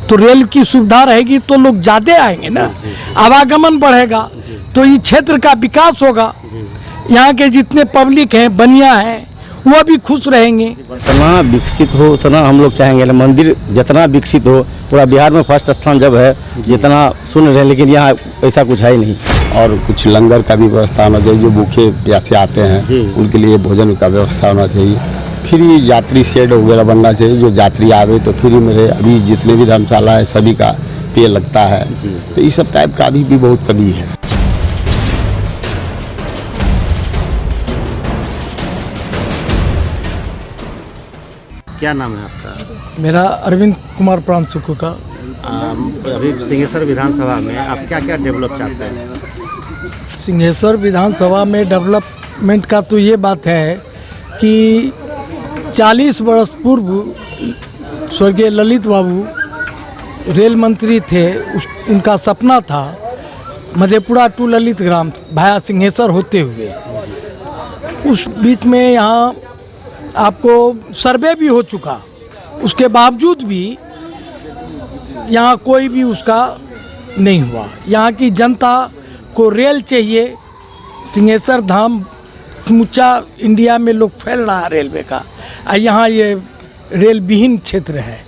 तो रेल की सुविधा रहेगी तो लोग ज़्यादा आएंगे ना, आवागमन बढ़ेगा तो ये क्षेत्र का विकास होगा। यहाँ के जितने पब्लिक हैं, बनिया हैं, वो भी खुश रहेंगे। जितना विकसित हो उतना हम लोग चाहेंगे। मंदिर जितना विकसित हो, पूरा बिहार में फर्स्ट स्थान जब है, जितना सुन रहे हैं, लेकिन यहाँ ऐसा कुछ है ही नहीं। और कुछ लंगर का भी व्यवस्था होना चाहिए, जो भूखे प्यासे आते हैं उनके लिए भोजन का व्यवस्था होना चाहिए। फ्री यात्री शेड वगैरह बनना चाहिए, जो यात्री आवे तो फ्री में रहे। अभी जितने भी धर्मशाला है सभी का पेय लगता है, तो इस सब टाइप का भी बहुत कमी है। क्या नाम है आपका? मेरा अरविंद कुमार प्रांशुकु का। अभी सिंहेश्वर विधानसभा में आप क्या क्या डेवलप चाहते हैं? सिंहेश्वर विधानसभा में डेवलपमेंट का तो ये बात है कि 40 वर्ष पूर्व स्वर्गीय ललित बाबू रेल मंत्री थे। उनका सपना था मधेपुरा टू ललित ग्राम भाया सिंहेश्वर होते हुए। उस बीच में यहाँ आपको सर्वे भी हो चुका, उसके बावजूद भी यहाँ कोई भी उसका नहीं हुआ। यहाँ की जनता को रेल चाहिए। सिंहेश्वर धाम समूचा इंडिया में लोग फैल रहा है रेलवे का, और यहाँ ये रेल विहीन क्षेत्र है।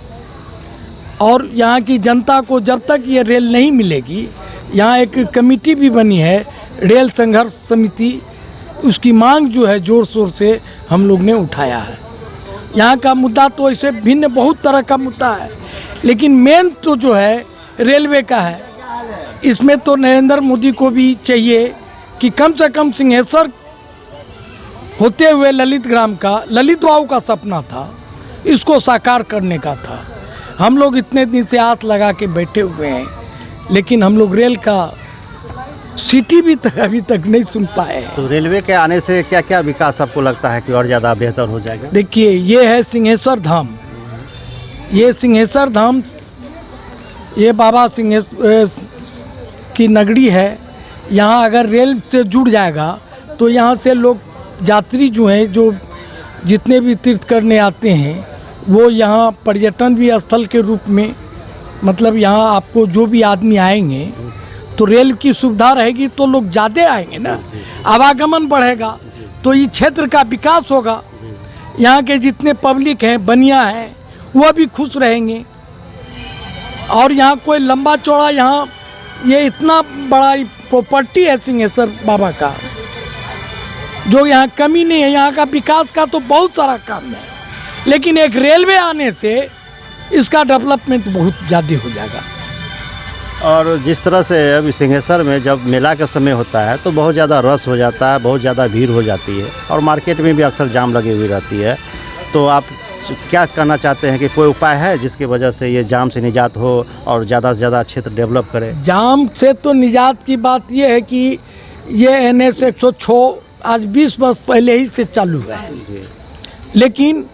और यहाँ की जनता को जब तक ये रेल नहीं मिलेगी, यहाँ एक कमेटी भी बनी है रेल संघर्ष समिति, उसकी मांग जो है ज़ोर शोर से हम लोग ने उठाया है। यहाँ का मुद्दा तो ऐसे भिन्न बहुत तरह का मुद्दा है, लेकिन मेन तो जो है रेलवे का है। इसमें तो नरेंद्र मोदी को भी चाहिए कि कम से कम सिंहेश्वर होते हुए ललित ग्राम का, ललित बाबू का सपना था, इसको साकार करने का था। हम लोग इतने दिन से आस लगा के बैठे हुए हैं, लेकिन हम लोग रेल का सिटी भी अभी तक नहीं सुन पाए हैं। तो रेलवे के आने से क्या क्या विकास आपको लगता है कि और ज़्यादा बेहतर हो जाएगा? देखिए, ये है सिंहेश्वर धाम। ये सिंहेश्वर धाम ये बाबा सिंहेश्वर की नगरी है। यहाँ अगर रेल से जुड़ जाएगा तो यहाँ से लोग यात्री जो हैं, जो जितने भी तीर्थ करने आते हैं, वो यहाँ पर्यटन भी स्थल के रूप में, मतलब यहाँ आपको जो भी आदमी आएंगे तो रेल की सुविधा रहेगी तो लोग ज़्यादा आएंगे ना, आवागमन बढ़ेगा तो ये क्षेत्र का विकास होगा। यहाँ के जितने पब्लिक हैं, बनिया हैं, वो भी खुश रहेंगे। और यहाँ कोई लंबा चौड़ा, यहाँ ये इतना बड़ा प्रॉपर्टी है सिंहेश्वर बाबा का, जो यहाँ कमी नहीं है। यहाँ का विकास का तो बहुत सारा काम है, लेकिन एक रेलवे आने से इसका डेवलपमेंट बहुत ज़्यादा हो जाएगा। और जिस तरह से अभी सिंहेश्वर में जब मेला का समय होता है तो बहुत ज़्यादा रश हो जाता है, बहुत ज़्यादा भीड़ हो जाती है, और मार्केट में भी अक्सर जाम लगी हुई रहती है। तो आप क्या कहना चाहते हैं कि कोई उपाय है जिसकी वजह से ये जाम से निजात हो और ज़्यादा से ज़्यादा क्षेत्र डेवलप करे? जाम से तो निजात की बात ये है कि ये NH 106 आज 20 वर्ष पहले ही से चालू है, लेकिन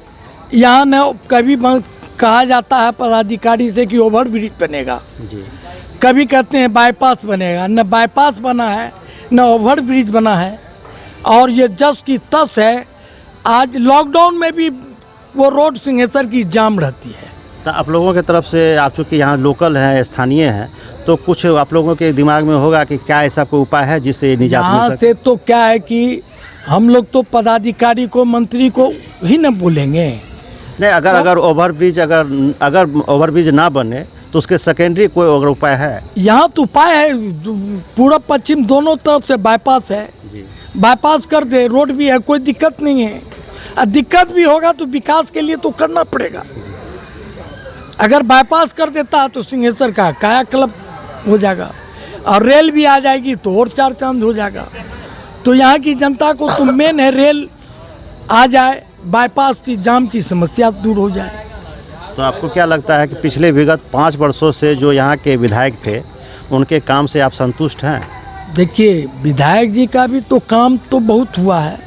यहाँ न कभी कहा जाता है पदाधिकारी से कि ओवर ब्रिज बनेगा जी, कभी कहते हैं बाईपास बनेगा। न बाईपास बना है, न ओवर ब्रिज बना है, और ये जस की तस है। आज लॉकडाउन में भी वो रोड सिंहेश्वर की जाम रहती है। तो आप लोगों की तरफ से, आप चूँकि यहाँ लोकल हैं, स्थानीय हैं, तो कुछ आप लोगों के दिमाग में होगा कि क्या ऐसा कोई उपाय है जिससे निजात मिल सके? यहाँ से तो क्या है कि हम लोग तो पदाधिकारी को, मंत्री को ही न बोलेंगे। नहीं, अगर ओवरब्रिज ना बने तो उसके सेकेंडरी कोई और उपाय है? यहाँ तो उपाय है, पूर्व पश्चिम दोनों तरफ से बाईपास है जी। बाईपास कर दे, रोड भी है, कोई दिक्कत नहीं है। और दिक्कत भी होगा तो विकास के लिए तो करना पड़ेगा। अगर बाईपास कर देता है तो सिंहेश्वर का कायाकल्प हो जाएगा, और रेल भी आ जाएगी तो और चार चांद हो जाएगा। तो यहाँ की जनता को तो मेन है रेल आ जाए, बाईपास की जाम की समस्या दूर हो जाए। तो आपको क्या लगता है कि पिछले विगत 5 वर्षों से जो यहाँ के विधायक थे, उनके काम से आप संतुष्ट हैं? देखिए, विधायक जी का भी तो काम तो बहुत हुआ है।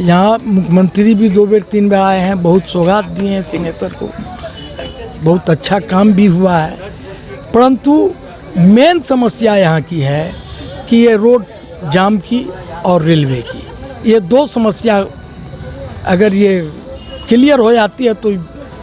यहाँ मुख्यमंत्री भी 2 बार 3 बार आए हैं, बहुत सौगात दिए हैं सिंहेश्वर को, बहुत अच्छा काम भी हुआ है। परंतु मेन समस्या यहाँ की है कि ये रोड जाम की और रेलवे की, ये 2 समस्या अगर ये क्लियर हो जाती है तो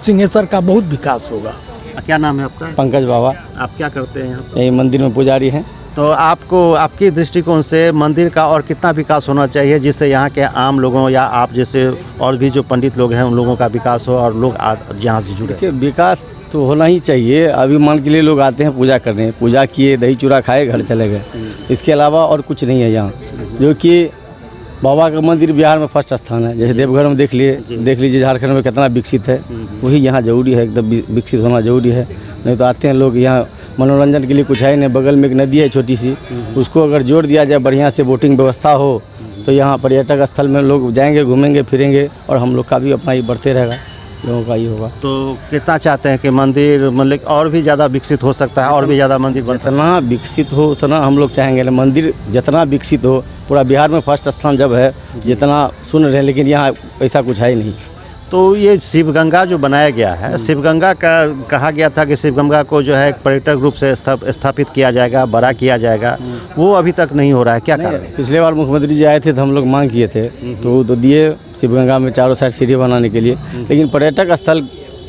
सिंहेश्वर का बहुत विकास होगा। क्या नाम है आपका? पंकज बाबा, आप क्या करते हैं यहाँ पर? यही मंदिर में पुजारी हैं। तो आपको आपकी दृष्टिकोण से मंदिर का और कितना विकास होना चाहिए जिससे यहाँ के आम लोगों या आप जैसे और भी जो पंडित लोग हैं उन लोगों का विकास हो और लोग यहाँ से जुड़े? देखिए, विकास तो होना ही चाहिए। अभी मान के लिए लोग आते हैं पूजा करने, पूजा किए, दही चूड़ा खाए, घर चले गए। इसके अलावा और कुछ नहीं है यहाँ। जो कि बाबा का मंदिर बिहार में फर्स्ट स्थान है। जैसे देवघर में देख लीजिए झारखंड में कितना विकसित है, वही यहाँ जरूरी है, एकदम विकसित होना जरूरी है। नहीं तो आते हैं लोग यहाँ मनोरंजन के लिए, कुछ है नहीं। बगल में एक नदी है छोटी सी, उसको अगर जोड़ दिया जाए, बढ़िया से बोटिंग व्यवस्था हो, तो यहाँ पर्यटक स्थल में लोग जाएंगे, घूमेंगे फिरेंगे, और हम लोग का भी अपना ही बढ़ते रहेगा, लोगों का ही होगा। तो कितना चाहते हैं कि मंदिर मतलब और भी ज़्यादा विकसित हो सकता है, और भी ज़्यादा मंदिर बन सकता जितना विकसित हो उतना हम लोग चाहेंगे। मंदिर जितना विकसित हो, पूरा बिहार में फर्स्ट स्थान जब है, जितना सुन रहे हैं, लेकिन यहाँ ऐसा कुछ है ही नहीं। तो ये शिवगंगा जो बनाया गया है, शिवगंगा का कहा गया था कि शिवगंगा को जो है एक पर्यटक रूप से स्थापित किया जाएगा, बड़ा किया जाएगा, वो अभी तक नहीं हो रहा है, क्या कारण है? पिछले बार मुख्यमंत्री जी आए थे तो हम लोग मांग किए थे, तो दिए शिवगंगा में चारों साइड सीढ़ी बनाने के लिए, लेकिन पर्यटक स्थल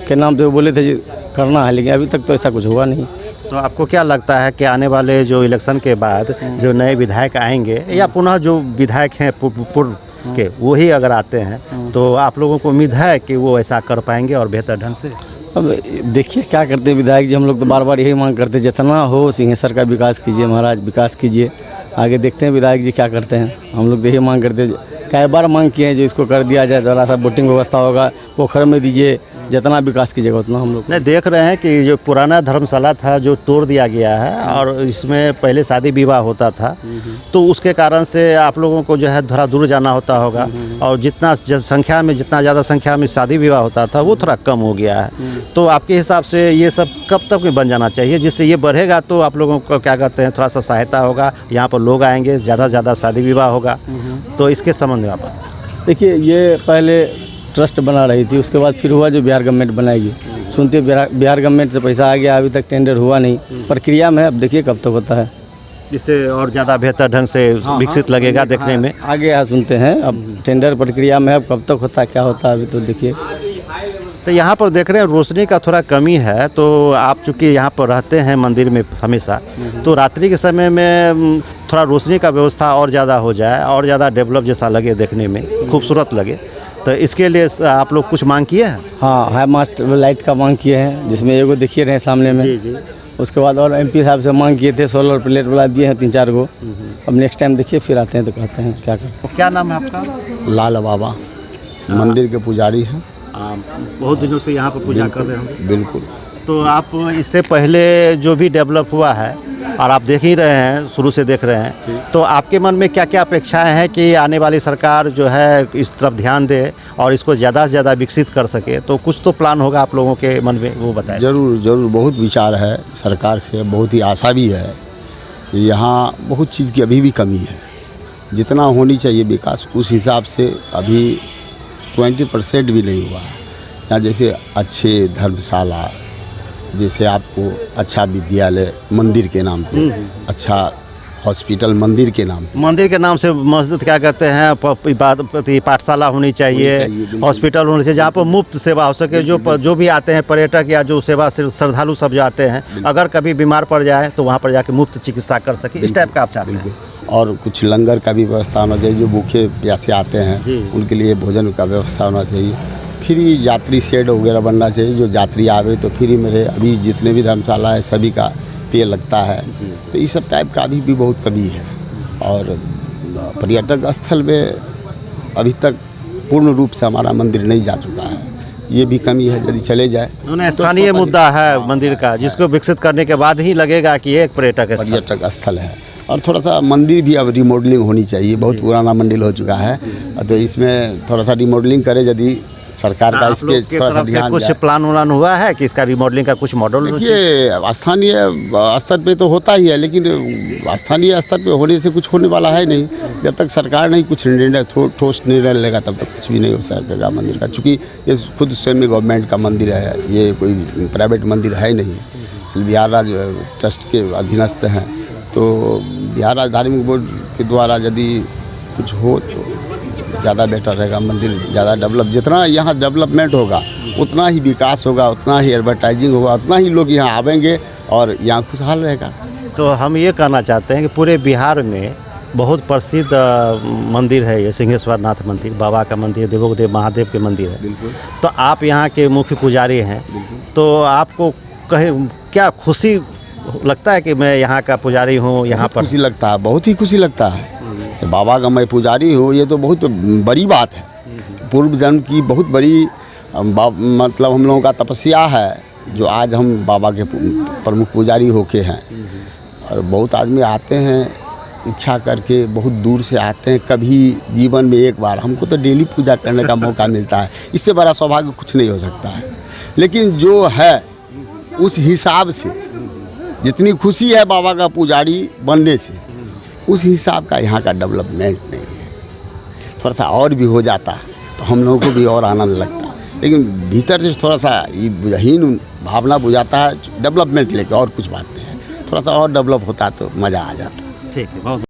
के नाम पे वो बोले थे जी करना है, लेकिन अभी तक तो ऐसा कुछ हुआ नहीं। तो आपको क्या लगता है कि आने वाले जो इलेक्शन के बाद जो नए विधायक आएंगे या पुनः जो विधायक हैं पूर्व के वही अगर आते हैं तो आप लोगों को उम्मीद है कि वो ऐसा कर पाएंगे और बेहतर ढंग से? अब देखिए क्या करते हैं विधायक जी। हम लोग तो बार बार यही मांग करते हैं, जितना हो सिंहेश्वर का विकास कीजिए महाराज, विकास कीजिए। आगे देखते हैं विधायक जी क्या करते हैं। हम लोग तो यही मांग करते हैं, कई बार मांग किए हैं जो इसको कर दिया जाए, थोड़ा सा बोटिंग व्यवस्था होगा, पोखर में दीजिए, जितना विकास कीजिएगा उतना हम लोग। नहीं, देख रहे हैं कि जो पुराना धर्मशाला था जो तोड़ दिया गया है और इसमें पहले शादी विवाह होता था, तो उसके कारण से आप लोगों को जो है थोड़ा दूर जाना होता होगा, और जितना ज़्यादा संख्या में शादी विवाह होता था वो थोड़ा कम हो गया है। तो आपके हिसाब से ये सब कब तक में बन जाना चाहिए जिससे ये बढ़ेगा, तो आप लोगों को क्या कहते हैं थोड़ा सा सहायता होगा, यहाँ पर लोग आएंगे, ज़्यादा से ज़्यादा शादी विवाह होगा? तो इसके संबंध में आप देखिए, ये पहले ट्रस्ट बना रही थी, उसके बाद फिर हुआ जो बिहार गवर्नमेंट बनाएगी। सुनते बिहार गवर्नमेंट से पैसा आ गया, अभी तक टेंडर हुआ नहीं, प्रक्रिया में। अब देखिए कब तक होता है, इससे और ज़्यादा बेहतर ढंग से विकसित लगेगा देखने में। आगे यहाँ सुनते हैं, अब टेंडर प्रक्रिया में, अब कब तक होता है, क्या होता है, अभी तो देखिए। तो यहाँ पर देख रहे हैं रोशनी का थोड़ा कमी है, तो आप चूँकि यहाँ पर रहते हैं मंदिर में हमेशा, तो रात्रि के समय में थोड़ा रोशनी का व्यवस्था और ज़्यादा हो जाए, और ज़्यादा डेवलप जैसा लगे, देखने में खूबसूरत लगे, तो इसके लिए आप लोग कुछ मांग किए हैं? हाँ, हाई मास्ट लाइट का मांग किए हैं, जिसमें एगो देखिए रहे सामने में। जी। उसके बाद और MP साहब से मांग किए थे, सोलर प्लेट वाला दिए हैं 3-4 गो। अब नेक्स्ट टाइम देखिए फिर आते हैं तो कहते हैं क्या करते हैं। तो क्या नाम है आपका? लाल बाबा मंदिर के पुजारी हैं। बहुत दिनों से यहाँ पर पूजा कर रहे होंगे। बिल्कुल। तो आप इससे पहले जो भी डेवलप हुआ है और आप देख ही रहे हैं, शुरू से देख रहे हैं, तो आपके मन में क्या क्या अपेक्षाएं हैं कि आने वाली सरकार जो है इस तरफ ध्यान दे और इसको ज़्यादा से ज़्यादा विकसित कर सके? तो कुछ तो प्लान होगा आप लोगों के मन में, वो बताएं। जरूर बहुत विचार है सरकार से, बहुत ही आशा भी है। यहाँ बहुत चीज़ की अभी भी कमी है, जितना होनी चाहिए विकास उस हिसाब से अभी 20% भी नहीं हुआ है। यहाँ जैसे अच्छे धर्मशाला, जैसे आपको अच्छा विद्यालय मंदिर के नाम पे, अच्छा हॉस्पिटल मंदिर के नाम पे, मंदिर के नाम से मस्जिद क्या कहते हैं, पाठशाला होनी चाहिए, हॉस्पिटल होनी चाहिए, जहाँ पर मुफ्त सेवा हो सके। जो भी आते हैं पर्यटक या जो सेवा श्रद्धालु सब जो आते हैं, अगर कभी बीमार पड़ जाए तो वहाँ पर जाके मुफ्त चिकित्सा कर सके, इस टाइप का आप चाहते हैं? और कुछ लंगर का भी व्यवस्था होना चाहिए। जो भूखे प्यासे आते हैं उनके लिए भोजन का व्यवस्था होना चाहिए। फ्री यात्री शेड वगैरह बनना चाहिए, जो यात्री आवे तो फ्री में रहे। अभी जितने भी धर्मशाला है सभी का पे लगता है, तो इस सब टाइप का अभी भी बहुत कमी है। और पर्यटक स्थल में अभी तक पूर्ण रूप से हमारा मंदिर नहीं जा चुका है, ये भी कमी है। यदि चले जाए स्थानीय मुद्दा है मंदिर का, जिसको विकसित करने के बाद ही लगेगा कि ये एक पर्यटक स्थल है। और थोड़ा सा मंदिर भी अब रिमॉडलिंग होनी चाहिए, बहुत पुराना मंदिर हो चुका है, तो इसमें थोड़ा सा रिमॉडलिंग करे यदि सरकार का इस पे थोड़ा सा ध्यान कुछ प्लान हुआ है कि इसका रिमॉडलिंग का कुछ मॉडल? देखिए, स्थानीय स्तर पे तो होता ही है, लेकिन स्थानीय स्तर पे होने से कुछ होने वाला है नहीं। जब तक सरकार नहीं कुछ निर्णय ठोस निर्णय लेगा तब तक कुछ भी नहीं हो सकेगा मंदिर का, क्योंकि ये खुद सेमी गवर्नमेंट का मंदिर है, ये कोई प्राइवेट मंदिर है नहीं। इसलिए बिहार राज्य ट्रस्ट के अधीनस्थ हैं, तो बिहार राज्य धार्मिक बोर्ड के द्वारा यदि कुछ हो तो ज़्यादा बेटर रहेगा। मंदिर ज़्यादा डेवलप, जितना यहाँ डेवलपमेंट होगा उतना ही विकास होगा, उतना ही एडवर्टाइजिंग होगा, उतना ही लोग यहाँ आवेंगे और यहाँ खुशहाल रहेगा। तो हम ये कहना चाहते हैं कि पूरे बिहार में बहुत प्रसिद्ध मंदिर है ये सिंहेश्वर नाथ मंदिर, बाबा का मंदिर, देवोदेव महादेव के मंदिर है। बिल्कुल। तो आप यहाँ के मुख्य पुजारी हैं, तो आपको कहे क्या खुशी लगता है कि मैं यहाँ का पुजारी हूँ, यहाँ पर? खुशी लगता है, बहुत ही खुशी लगता है। बाबा का मैं पुजारी हूँ, ये तो बहुत बड़ी बात है। पूर्व जन्म की बहुत बड़ी मतलब हम लोगों का तपस्या है, जो आज हम बाबा के प्रमुख पुजारी होके हैं। और बहुत आदमी आते हैं इच्छा करके, बहुत दूर से आते हैं, कभी जीवन में एक बार। हमको तो डेली पूजा करने का मौका मिलता है, इससे बड़ा सौभाग्य कुछ नहीं हो सकता है। लेकिन जो है उस हिसाब से जितनी खुशी है बाबा का पुजारी बनने से, उस हिसाब का यहाँ का डेवलपमेंट नहीं है। थोड़ा सा और भी हो जाता तो हम लोगों को भी और आनंद लगता, लेकिन भीतर से थोड़ा सा ये बुझहीन भावना बुझाता है डेवलपमेंट लेके, और कुछ बात नहीं है। थोड़ा सा और डेवलप होता तो मज़ा आ जाता। ठीक है, बहुत